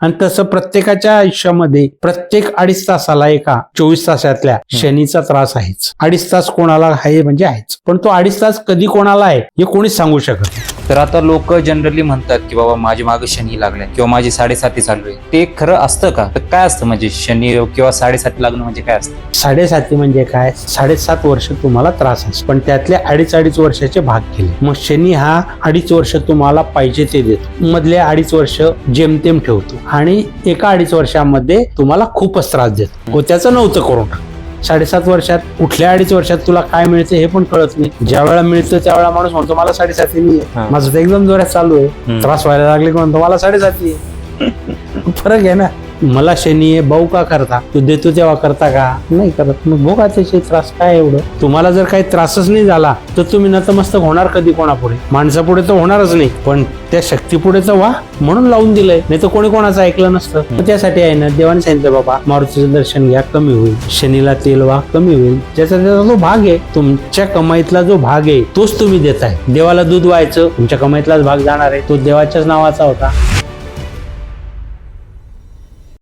आणि तसं प्रत्येकाच्या आयुष्यामध्ये प्रत्येक 2.5 तासाला एका 24 तासातल्या शनीचा त्रास आहेच. 2.5 तास कोणाला आहे म्हणजे आहेच, पण तो 2.5 तास कधी कोणाला आहे हे कोणीच सांगू शकत नाही. तर आता लोक जनरली म्हणतात की बाबा माझी मागे शनी लागलाय किंवा माझी 7.5 चालू आहे. ते खरं असतं का? तर काय असतं म्हणजे शनी किंवा 7.5 लागणं म्हणजे काय असतं? 7.5 म्हणजे काय? 7.5 वर्ष तुम्हाला त्रास असतो, पण त्यातले 2.5 वर्षाचे भाग केले. मग शनी हा 2.5 वर्ष तुम्हाला पाहिजे ते देतो, मधले 2.5 वर्ष जेमतेम ठेवतो आणि एका 2.5 वर्षामध्ये तुम्हाला खूपच त्रास देतो. त्याचं नव्हतं करून टाक. 7.5 वर्षात कुठल्या 2.5 वर्षात तुला काय मिळतं हे पण कळत नाही. ज्या वेळा मिळतं त्यावेळा माणूस म्हणतो मला 7.5 आहे, माझं तर एकदम जोरात चालू आहे, त्रास व्हायला लागले की म्हणतो मला 7.5 आहे. फरक आहे ना. मला शनी आहे भाऊ का करता, तू देतो तेव्हा करता का? नाही करत. मग भोगा त्याचे त्रास. काय एवढं? तुम्हाला जर काही त्रासच नाही झाला तर तुम्ही नतमस्तक होणार कधी कोणापुढे? माणसापुढे तर होणारच नाही, पण त्या शक्तीपुढे तर व्हा म्हणून लावून दिलंय. नाही तर कोणी कोणाचं ऐकलं नसतं. मग त्यासाठी आहे ना, देवाने सांगितलं बाबा मारुतीचं दर्शन घ्या, कमी होईल. शनीला तेल व्हा, कमी होईल. ज्याचा जो भाग आहे, तुमच्या कमाईतला जो भाग आहे तोच तुम्ही देताय. देवाला दूध व्हायचं, तुमच्या कमाईतलाच भाग जाणार आहे, तो देवाच्याच नावाचा होता.